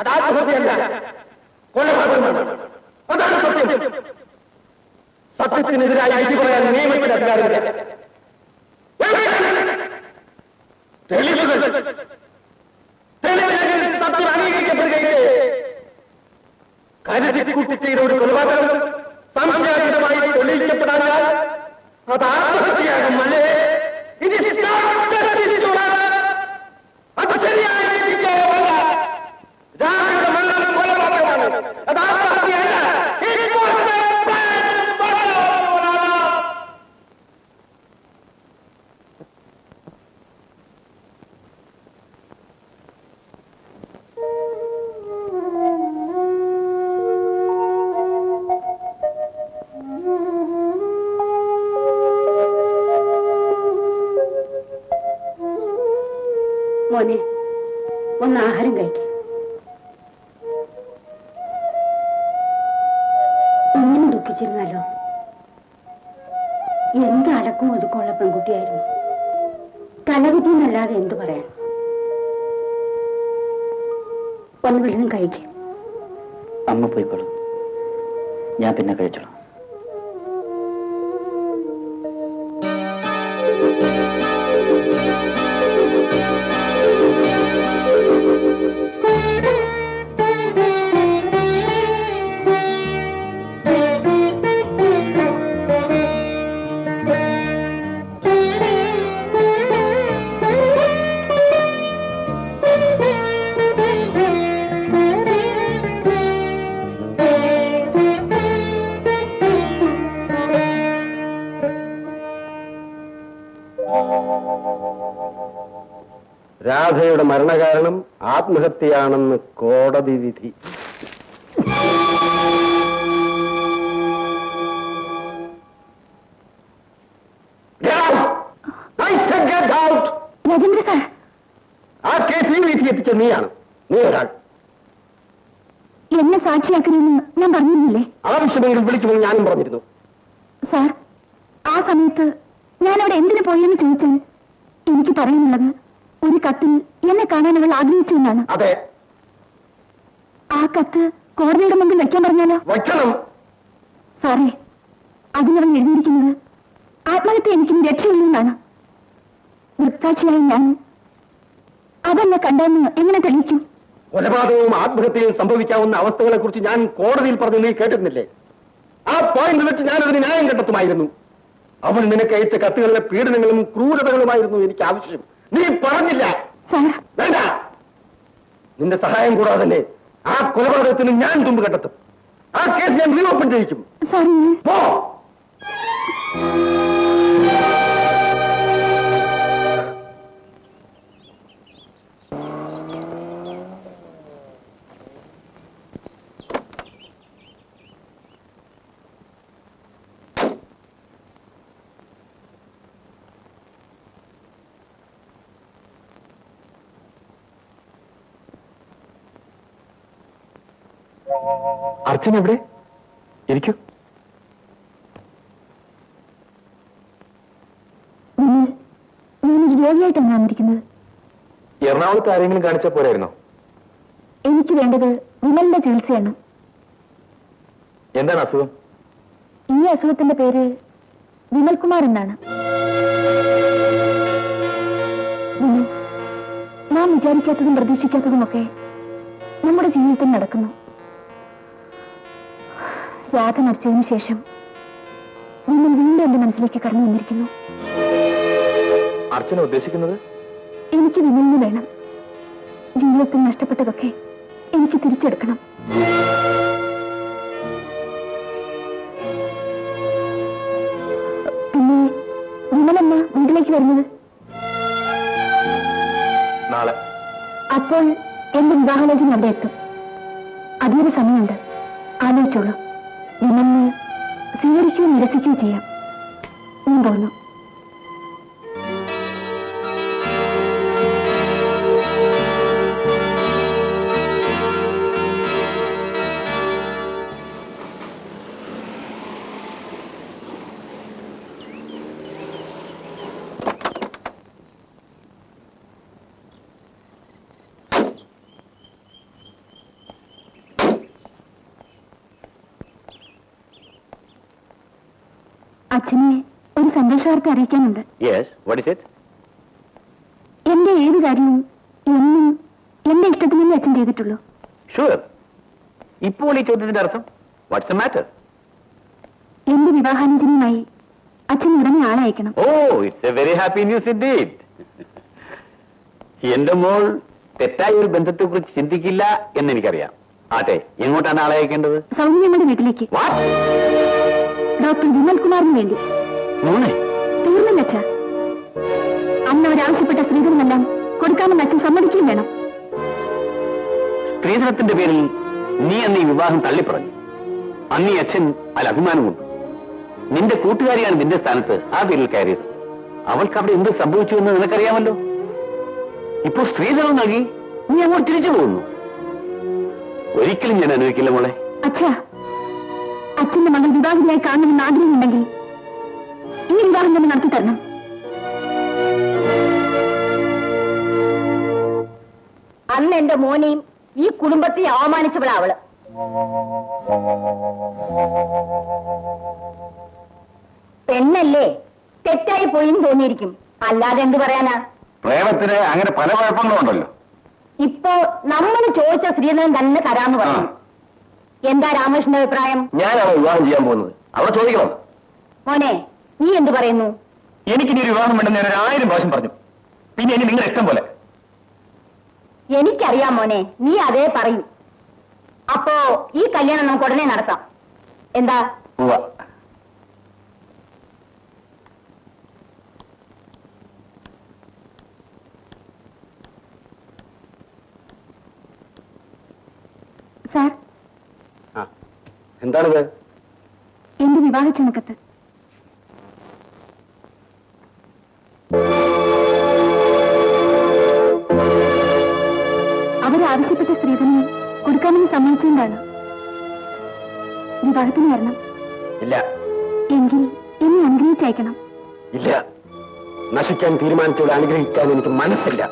അത് ആത്മഹത്യയല്ല, കൊലപാതകമാണ്. അതാണ് സത്യം. സത്യത്തിനെതിരായി വിധി പറയാൻ നിയമത്തിന് അധികാരമില്ല. തെളിവുകൾ സത്യം അംഗീകരിക്കപ്പെടുകയില്ലേ? കരുതിക്കൂട്ടി ചെയ്ത ഒരു കൊലപാതകം സംശയാതീതമായി തെളിയിക്കപ്പെടാനാൽ അത് ആത്മഹത്യയാകും. അല്ലേ? അത് ശരിയായ രാജയുടെ മരണം കൊലപാതകമാണ്. അത് ആത്മഹത്യയല്ല. മോനെ, ഒന്ന് ആഹാരം കഴിക്കും. ഇങ്ങനെ ദുഃഖിച്ചിരുന്നല്ലോ. എന്ത് അടക്കും ഒതുക്കമുള്ള പെൺകുട്ടിയായിരുന്നു. തലകുത്തിന്നല്ലാതെ എന്തു പറയാൻ. ഒന്ന് വല്ലതും കഴിക്കും. അമ്മ പോയിക്കോളൂ, ഞാൻ പിന്നെ കഴിച്ചോളാം. രാധയുടെ മരണകാരണം ആത്മഹത്യയാണെന്ന് കോടതി വിധി. ആ കേസിൽ വിധി എത്തിച്ച നീയാണ്. നീ ഒരാൾ എന്നെ സാക്ഷിയാക്കണമെന്ന് ഞാൻ പറഞ്ഞിരുന്നില്ലേ? ആവശ്യമെങ്കിൽ വിളിക്കുമെന്ന് ഞാനും പറഞ്ഞിരുന്നു. സാർ, ആ സമയത്ത് ഞാൻ അവിടെ എന്തിനു പോയെന്ന് ചോദിച്ചാൽ എനിക്ക് പറയാനുള്ളത് ഒരു കത്തിൽ എന്നെ കാണാൻ അവൾ ആഗ്രഹിച്ചു എന്നാണ്. അതെ. ആ കത്ത് കോടതിയുടെ മുമ്പിൽ വയ്ക്കാൻ പറഞ്ഞാലോ? വയ്ക്കണം. സാറേ, അതിനവൻ എഴുതിയിരിക്കുന്നത് ആത്മഹത്യ എനിക്കും രക്ഷയില്ലെന്നാണ്. വൃത്താക്ഷിയായ ഞാൻ അതല്ല കണ്ടെന്ന് എങ്ങനെ തെളിയിക്കും? കൊലപാതകവും ആത്മഹത്യയും സംഭവിക്കാവുന്ന അവസ്ഥകളെ കുറിച്ച് ഞാൻ കോടതിയിൽ പറഞ്ഞു. നീ കേട്ടിരുന്നില്ലേ? ആ പോയിന്റ് വെച്ച് ഞാനതിന് ന്യായം കണ്ടെത്തുമായിരുന്നു. അവൻ നിനക്ക് അയച്ച കത്തുകളിലെ പീഡനങ്ങളും ക്രൂരതകളുമായിരുന്നു എനിക്ക് ആവശ്യം. നീ പറഞ്ഞില്ല. വേണ്ട. നിന്റെ സഹായം കൂടാതെ തന്നെ ആ കൊലപാതകത്തിന് ഞാൻ തുമ്പ് കണ്ടെത്തും. ആ കേസ് ഞാൻ റീഓപ്പൺ ചെയ്യിക്കും. പോ. അർച്ചന എവിടെ? ഇരിക്കൂ. രോഗിയായിട്ടാണ് വന്നിരിക്കുന്നത്. എറണാകുളത്ത് ആരെങ്കിലും കാണിച്ചാൽ പോരായിരുന്നോ? എനിക്ക് വേണ്ടത് വിമലിന്റെ ചികിത്സയാണ്. എന്താണ് അസുഖം? ഈ അസുഖത്തിന്റെ പേര് വിമൽകുമാർ എന്നാണ്. നാം വിചാരിക്കാത്തതും പ്രതീക്ഷിക്കാത്തതുമൊക്കെ നമ്മുടെ ജീവിതത്തിൽ നടക്കുന്നു. രാധ മരിച്ചതിന് ശേഷം വിമൽ വീണ്ടും എന്റെ മനസ്സിലേക്ക് കടന്നു വന്നിരിക്കുന്നു. അർച്ചന ഉദ്ദേശിക്കുന്നത്? എനിക്ക് വിമലിന് വേണം. ജീവിതത്തിൽ നഷ്ടപ്പെട്ടതൊക്കെ എനിക്ക് തിരിച്ചെടുക്കണം. പിന്നെ വിമലെന്നാ വീട്ടിലേക്ക് വരുന്നത്? നാളെ. അപ്പോൾ എന്റെ വിവാഹാലോചന അവിടെ എത്തും. അതിനൊരു സമയമുണ്ട്. ആലോചിച്ചോളൂ. വിമലിനെ സ്വീകരിക്കുകയും നിരസിക്കുകയും ചെയ്യാം. ഞാൻ പോകുന്നു. അച്ഛനെ ഒരു സന്തോഷവാർത്ത അറിയിക്കാനുണ്ട്. Yes, what is it? എന്റെ ഏത് കാര്യവും എന്നും എന്റെ ഇഷ്ടത്തിനല്ലേ അച്ഛൻ ചെയ്തിട്ടുള്ളൂ. ഷുവർ. ഇപ്പോൾ ഈ ചോദ്യത്തിന്റെ അർത്ഥം വാട്ട്സ് ദ മാറ്റർ? എന്റെ വിവാഹാലോചനയുമായി അച്ഛൻ ഉടനെ ആളയക്കണം. ഓ, it's a very happy news indeed. എന്റെ മോൾ തെറ്റായ ഒരു ബന്ധത്തെ കുറിച്ച് ചിന്തിക്കില്ല എന്നെനിക്കറിയാം. ആട്ടെ, എങ്ങോട്ടാണ് ആളെ അയക്കേണ്ടത്? സൗമ്യമ്മയുടെ വീട്ടിലേക്ക്. ഡോക്ടർ വിമൽ കുമാറിന് വേണ്ടി. മോനെ, തീർന്നില്ല അച്ഛ. അന്ന് അവരാവശ്യപ്പെട്ട സ്ത്രീധനമെല്ലാം കൊടുക്കാമെന്ന് അച്ഛൻ സമ്മതിക്കുകയും വേണം. സ്ത്രീധനത്തിന്റെ പേരിൽ നീ അന്ന് ഈ വിവാഹം തള്ളിപ്പറഞ്ഞു. അന്ന് ഈ അച്ഛൻ അതിൽ അഭിമാനം കൊണ്ടു. നിന്റെ കൂട്ടുകാരിയാണ് നിന്റെ സ്ഥാനത്ത് ആ പേരിൽ കയറിയത്. അവൾക്ക് അവിടെ എന്ത് സംഭവിച്ചു എന്ന് നിനക്കറിയാമല്ലോ. ഇപ്പോ സ്ത്രീധനം നൽകി നീ അങ്ങോട്ട് തിരിച്ചു പോകുന്നു. ഒരിക്കലും ഞാൻ അനുവദിക്കില്ല മോളെ. അച്ഛാ, അച്ഛന്റെ മകൾ വിവാഹിതയായി കാണണമെന്ന് ആഗ്രഹമുണ്ടെങ്കിൽ ഈ വിവാഹം തന്നെ നടത്തി തരണം. അന്ന് എന്റെ മോനെയും ഈ കുടുംബത്തെ അവമാനിച്ചവളാ അവള്. പെണ്ണല്ലേ, തെറ്റായി പോയിന്ന് തോന്നിയിരിക്കും. അല്ലാതെ എന്ത് പറയാനാ? പ്രേമത്തിന് അങ്ങനെ പല കുഴപ്പങ്ങളുണ്ടല്ലോ. ഇപ്പോ നമ്മൾ ചോദിച്ച സ്ത്രീധനം തന്നെ തരാന്ന് പറഞ്ഞു. എന്താ രാമകൃഷ്ണന്റെ അഭിപ്രായം? ഞാനാണ് വിവാഹം ചെയ്യാൻ പോകുന്നത്. അവിടെ ചോദിക്കണം. മോനെ, നീ എന്ത് പറയുന്നു? എനിക്കിനി ഒരു വിവാഹം വേണ്ടെന്ന് ഞാൻ 1000 പ്രാവശ്യം പറഞ്ഞു. പിന്നെ ഇനി നിങ്ങളുടെ ഇഷ്ടം പോലെ. എനിക്കറിയാം മോനെ, നീ അതേ പറയും. അപ്പോ ഈ കല്യാണം നമുക്ക് ഉടനെ നടത്താം. എന്താ? ഉവ്വ. സാർ, എന്താണിത്? എന്റെ വിവാഹ ക്ഷണക്കത്ത്. അവരാവശ്യപ്പെട്ട സ്ത്രീധനം കൊടുക്കാമെന്ന് സമ്മതിച്ചുകൊണ്ടാണ്. വിവാഹത്തിന് വരണം. ഇല്ല, എങ്കിൽ എന്നെ അനുഗ്രഹിച്ചയക്കണം. ഇല്ല. നശിക്കാൻ തീരുമാനിച്ചവരെ അനുഗ്രഹിക്കാൻ എനിക്ക് മനസ്സില്ല.